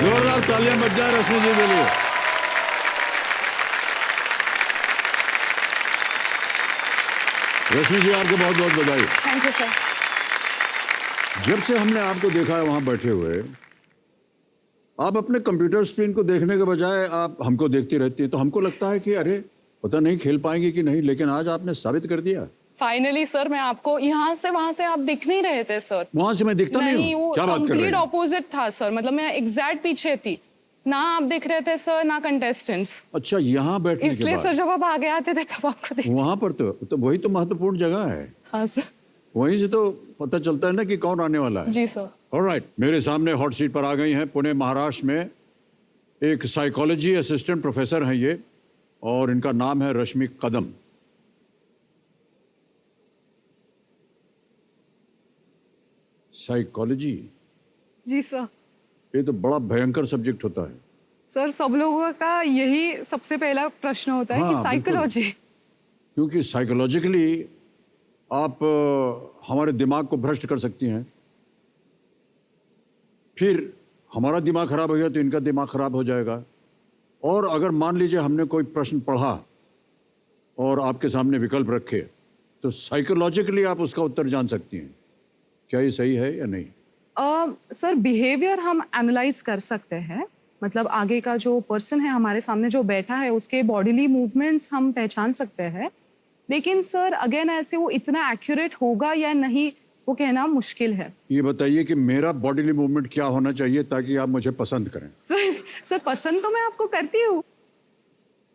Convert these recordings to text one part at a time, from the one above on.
जोरदार तालियां बज जाए रश्मि जी के लिए। रश्मि जी आपको बहुत बहुत बधाई। Thank you sir. जब से हमने आपको देखा है वहां बैठे हुए, आप अपने कंप्यूटर स्क्रीन को देखने के बजाय आप हमको देखती रहती हैं, तो हमको लगता है कि अरे पता नहीं खेल पाएंगे कि नहीं, लेकिन आज आपने साबित कर दिया। फाइनली सर, मैं आपको यहाँ से वहां से आप दिख नहीं रहे थे सर। वहां से मैं दिखता नहीं हूँ? वो क्या बात कर रहे कंप्लीट हैं? ऑपोजिट था सर, मतलब मैं एग्जैक्ट पीछे थी, ना आप दिख रहे थे सर ना कंटेस्टेंट्स। अच्छा, यहाँ बैठने के इसलिए बाद सर जब आप आगे आते थे तब आपको देख। वहां पर तो वही तो महत्वपूर्ण जगह है। हाँ सर। वहीं से तो पता चलता है ना कि कौन आने वाला है। जी सर। ऑलराइट, मेरे सामने हॉट सीट पर आ गई हैं पुणे महाराष्ट्र में एक साइकोलॉजी असिस्टेंट प्रोफेसर हैं ये, और इनका नाम है रश्मि कदम। साइकोलॉजी, जी सर। ये तो बड़ा भयंकर सब्जेक्ट होता है। सर सब लोगों का यही सबसे पहला प्रश्न होता है कि हाँ, साइकोलॉजी। क्योंकि साइकोलॉजिकली आप हमारे दिमाग को भ्रष्ट कर सकती हैं, फिर हमारा दिमाग खराब हो गया तो इनका दिमाग खराब हो जाएगा। और अगर मान लीजिए हमने कोई प्रश्न पढ़ा और आपके सामने विकल्प रखे, तो साइकोलॉजिकली आप उसका उत्तर जान सकती हैं। क्या ये सही है या नहीं? सर बिहेवियर हम एनालाइज कर सकते हैं, मतलब आगे का जो पर्सन है हमारे सामने जो बैठा है उसके बॉडीली मूवमेंट्स हम पहचान सकते हैं, लेकिन सर अगेन ऐसे वो इतना एक्यूरेट होगा या नहीं वो कहना मुश्किल है। ये बताइए कि मेरा बॉडीली मूवमेंट क्या होना चाहिए ताकि आप मुझे पसंद करें? सर पसंद तो मैं आपको करती हूँ।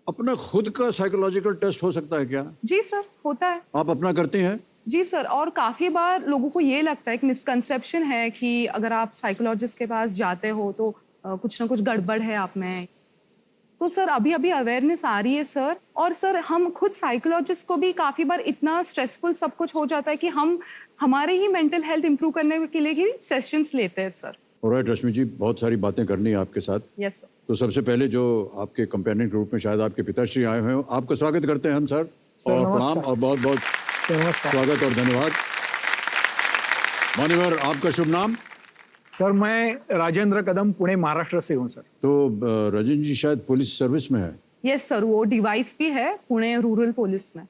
अपना खुद का साइकोलॉजिकल टेस्ट हो सकता है क्या? जी सर, होता है। आप अपना करते हैं? जी सर, और काफ़ी बार लोगों को ये लगता है कि मिसकंसेप्शन है कि अगर आप साइकोलॉजिस्ट के पास जाते हो तो कुछ ना कुछ गड़बड़ है आप में। तो सर अभी अभी अवेयरनेस आ रही है सर, और सर हम खुद साइकोलॉजिस्ट को भी काफ़ी बार इतना स्ट्रेसफुल सब कुछ हो जाता है कि हम हमारे ही मेंटल हेल्थ इंप्रूव करने के लिए ही सेशंस लेते हैं सर। ऑलराइट रश्मि जी, बहुत सारी बातें करनी है आपके साथ। Yes sir. तो सबसे पहले जो आपके कंपेनियन ग्रुप में शायद आपके पिताश्री आए हुए हैं, आपका स्वागत करते हैं हम सर, और प्रणाम और बहुत बहुत स्वागत और धन्यवाद। मान्यवर, आपका शुभ नाम? सर मैं राजेंद्र कदम पुणे महाराष्ट्र से हूँ सर। तो राजेंद्र जी शायद पुलिस सर्विस में है? यस सर, वो डिवाइस भी है पुणे रूरल पुलिस में।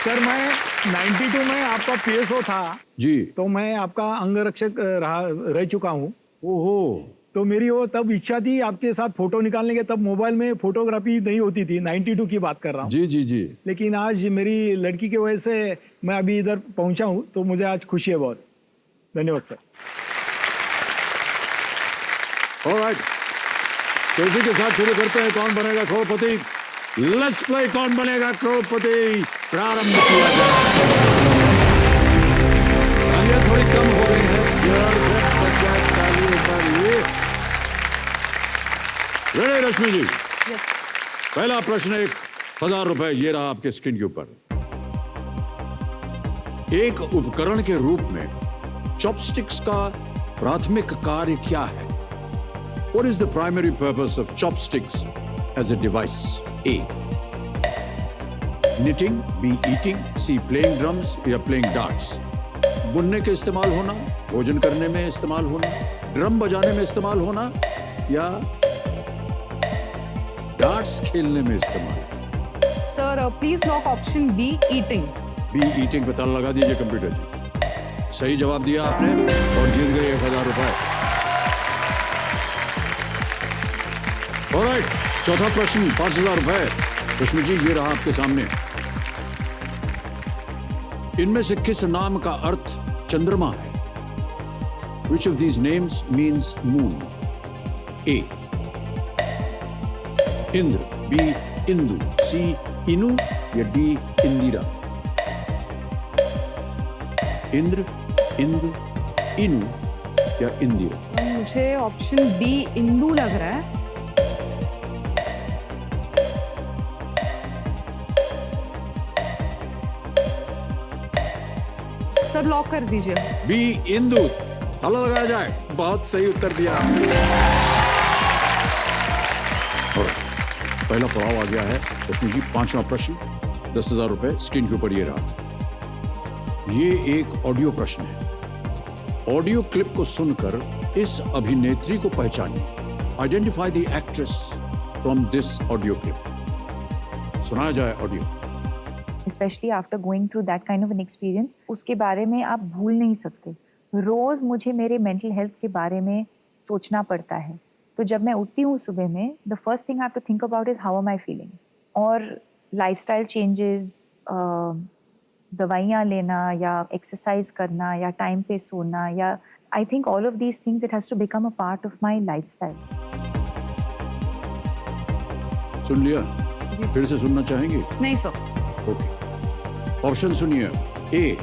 सर मैं 92 में आपका पीएसओ था जी, तो मैं आपका अंगरक्षक रह चुका हूँ। ओहो, तो मेरी वो तब इच्छा थी आपके साथ फोटो निकालने के, तब मोबाइल में फोटोग्राफी नहीं होती थी, 92 की बात कर रहा हूँ। जी जी जी। लेकिन आज मेरी लड़की की वजह से मैं अभी इधर पहुंचा हूँ, तो मुझे आज खुशी है बहुत। धन्यवाद सर। ऑलराइट, तो इसी के साथ शुरू करते हैं कौन बनेगा करोड़पति। लेट्स प्ले कौन बनेगा करोड़पति प्रारंभ किया जाए। तालियां थोड़ी कम हो रही है, रेडी रश्मि जी? पहला प्रश्न 1000 रुपए, ये रहा आपके स्क्रीन के ऊपर। एक उपकरण के रूप में चॉपस्टिक्स का प्राथमिक कार्य क्या है? What is the primary purpose of chopsticks as a device? A. Knitting, B. Eating, C. Playing drums या playing darts. बुनने के इस्तेमाल होना, भोजन करने में इस्तेमाल होना, ड्रम बजाने में इस्तेमाल होना, या डार्ट्स खेलने में इस्तेमाल? Sir please lock option B, eating. B eating पे ताला लगा दीजिए कंप्यूटर जी। सही जवाब दिया आपने और जीत गए 1000 रुपए। ऑलराइट, चौथा प्रश्न 5000 रुपए। रश्मि जी, ये रहा आपके सामने। इनमें से किस नाम का अर्थ चंद्रमा है? Which of these names means moon? A. Indra, B. Indu, C. इनु या D. इंदिरा? इंद्र, इंदु, इनु या इंदिरा? मुझे ऑप्शन बी इंदु लग रहा है। सर लॉक कर दीजिए। बी इंदु, ताला लगाया जाए। बहुत सही उत्तर दिया। और पहला पड़ाव आ गया है रश्मि जी, 5वां प्रश्न, 10,000 रुपए स्क्रीन के ऊपर ये रहा। ये एक ऑडियो प्रश्न है ऑडियो क्लिप को सुनकर इस अभिनेत्री को पहचानिए. Identify the actress from this audio clip. सुनाया जाए audio. Specially after going through that kind of an experience, उसके बारे में आप भूल नहीं सकते. रोज़ मुझे मेरे मेंटल हेल्थ के बारे में सोचना पड़ता है. तो जब मैं उठती हूँ सुबह में, the first thing I have to think about is how am I feeling. और लाइफस्टाइल चेंजेस, दवाइयाँ लेना या एक्सरसाइज करना या टाइम पे सोना, या I think all of these things it has to become a part of my lifestyle. सुन लिया? फिर से सुनना चाहेंगे? नहीं सर. ओके. ऑप्शन सुनिए. ए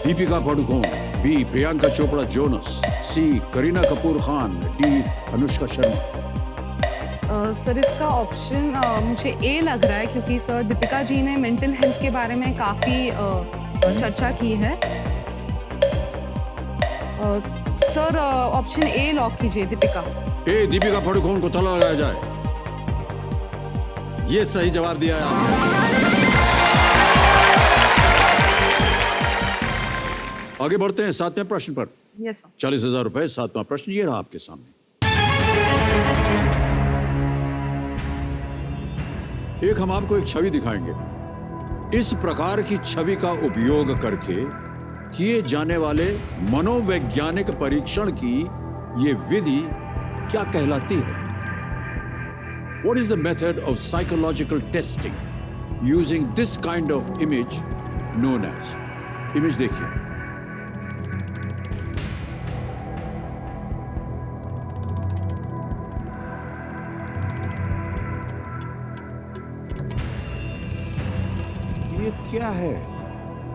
दीपिका पादुकोण, बी प्रियंका चोपड़ा जोनस, सी करीना कपूर खान, डी अनुष्का शर्मा. सर इसका ऑप्शन मुझे ए लग रहा है, क्योंकि सर दीपिका जी ने मेंटल हेल्थ के बारे में काफ़ी चर्चा की है. सर ऑप्शन ए लॉक कीजिए, दीपिका. ए दीपिका पादुकोण को ताला लगाया जाए. ये सही जवाब दिया है आपने. आगे बढ़ते हैं 7वें प्रश्न पर. Yes sir. 40,000 रुपए. 7वां प्रश्न ये रहा आपके सामने. एक हम आपको एक छवि दिखाएंगे. इस प्रकार की छवि का उपयोग करके किए जाने वाले मनोवैज्ञानिक परीक्षण की ये विधि क्या कहलाती है? What is the method of psychological testing using this kind of image known as? Image देखिए. ये क्या है?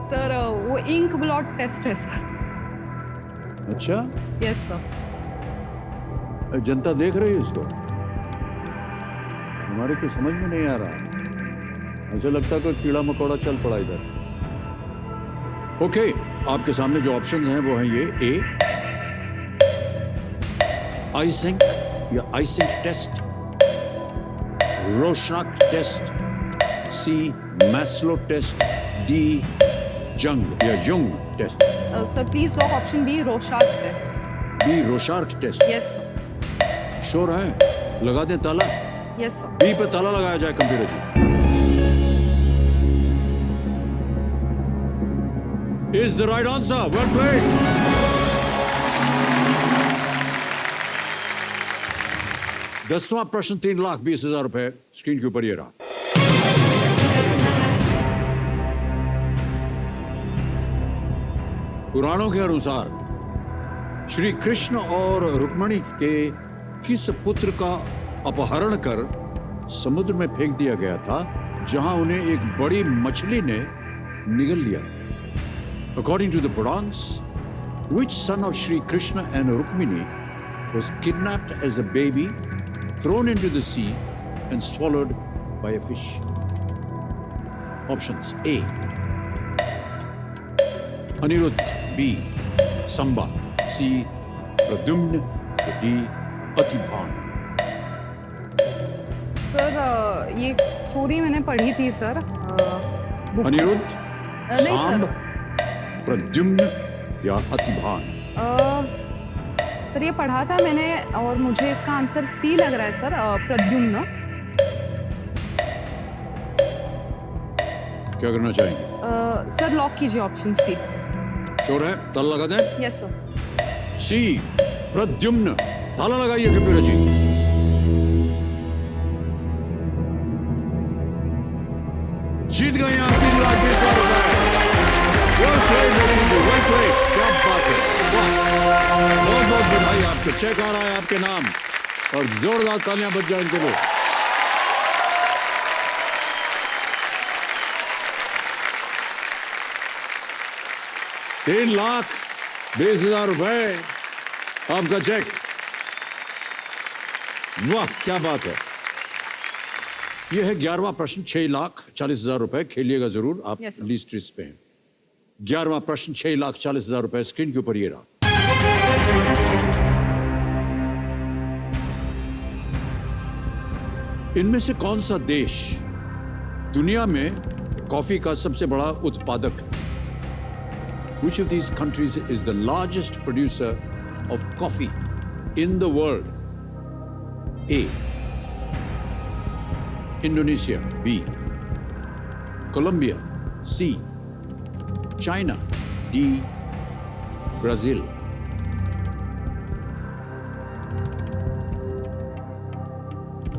सर वो इंक ब्लॉट टेस्ट है सर. अच्छा, यस सर. जनता देख रही है इसको. हमारे तो समझ में नहीं आ रहा. ऐसा लगता है कोई कीड़ा मकोड़ा चल पड़ा इधर. ओके, आपके सामने जो ऑप्शंस हैं वो हैं ये. ए आइसिंक या Eysenck test, Rorschach test, C Maslow test, D Jung या Jung test. Sir please lock option B, Rorschach test. B Rorschach test. Yes sir. Sure है? लगा दें ताला. Yes sir. बी पे ताला लगाया जाए computer ji. Is the right answer. Well played. दसवां प्रश्न 3,20,000 रुपए स्क्रीन के ऊपर ये रहा. पुराणों के अनुसार श्री कृष्ण और रुक्मिणी के किस पुत्र का अपहरण कर समुद्र में फेंक दिया गया था, जहां उन्हें एक बड़ी मछली ने निगल लिया? According to the Purans, which son of Shri Krishna and Rukmini was kidnapped as a baby, thrown into the sea and swallowed by a fish? Options: A Aniruddha, B Samba, C Pradyumna, D Atibhan. Sir ये story मैंने पढ़ी थी sir. Anirudh, नहीं Samba, sir. Pradyumna या अतिभान? Sir ये पढ़ा था मैंने और मुझे इसका आंसर सी लग रहा है सर, प्रद्युम्न. क्या करना चाहेंगे? सर लॉक कीजिए ऑप्शन सी. श्योर है? ताला लगा दें? Yes sir. सी प्रद्युम्न. ताला लगाइए कंप्यूटर जी. जीत गए आप 3,20,000 रुपए. Well played, ladies and gentlemen. Well played. क्या बात है. वाह. बहुत बहुत बधाई आपको. चेक आ रहा है आपके नाम और जोरदार तालियां बज जाए इनके लिए. ₹3,20,000 रुपए आपका चेक. वाह क्या बात है. यह है 11वां प्रश्न. 6,40,000 रुपए. खेलिएगा जरूर आप. Yes, sir. लीस्ट रिस्क पे हैं. 11वां प्रश्न 6,40,000 रुपए स्क्रीन के ऊपर ये रहा. इनमें से कौन सा देश दुनिया में कॉफी का सबसे बड़ा उत्पादक है? which of these countries is the largest producer of coffee in the world? A. Indonesia. B. Colombia. C. China. D. Brazil.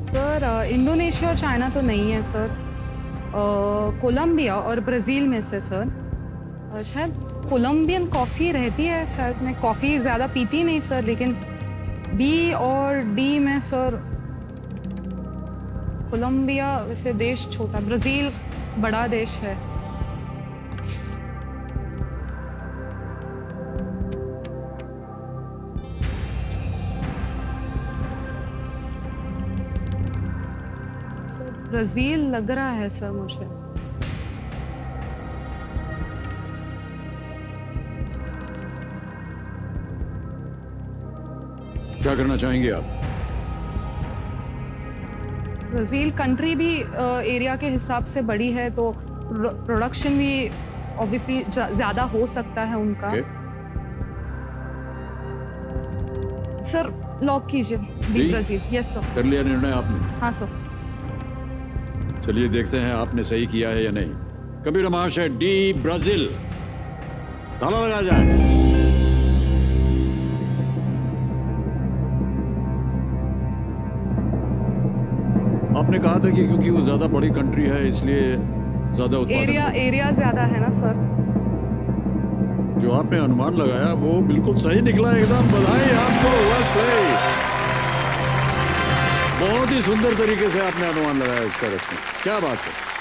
Sir Indonesia और चाइना तो नहीं है सर, कोलंबिया और ब्राज़ील में से सर शायद कोलंबियन कॉफ़ी रहती है शायद। मैं कॉफ़ी ज़्यादा पीती नहीं सर, लेकिन बी और डी में सर कोलंबिया वैसे देश छोटा, ब्राज़ील बड़ा देश है। सर ब्राज़ील लग रहा है सर मुझे। क्या करना चाहेंगे आप? ब्राज़ील कंट्री भी एरिया के हिसाब से बड़ी है, तो प्रोडक्शन भी ऑब्वियसली ज़्यादा हो सकता है उनका। Okay. सर लॉक कीजिए B B? Brazil. Yes sir. कर लिया निर्णय आपने? हाँ सर। चलिए देखते हैं आपने सही किया है या नहीं। कबीर महाशय, डी ब्राजील, ताला लगा जाए। आपने कहा था कि क्योंकि वो ज्यादा बड़ी कंट्री है इसलिए ज्यादा उत्पादन होगा। एरिया ज़्यादा है ना सर। जो आपने अनुमान लगाया वो बिल्कुल सही निकला एकदम। बधाई आपको, well played। बहुत ही सुंदर तरीके से आपने अनुमान लगाया इसका। रखने क्या बात है।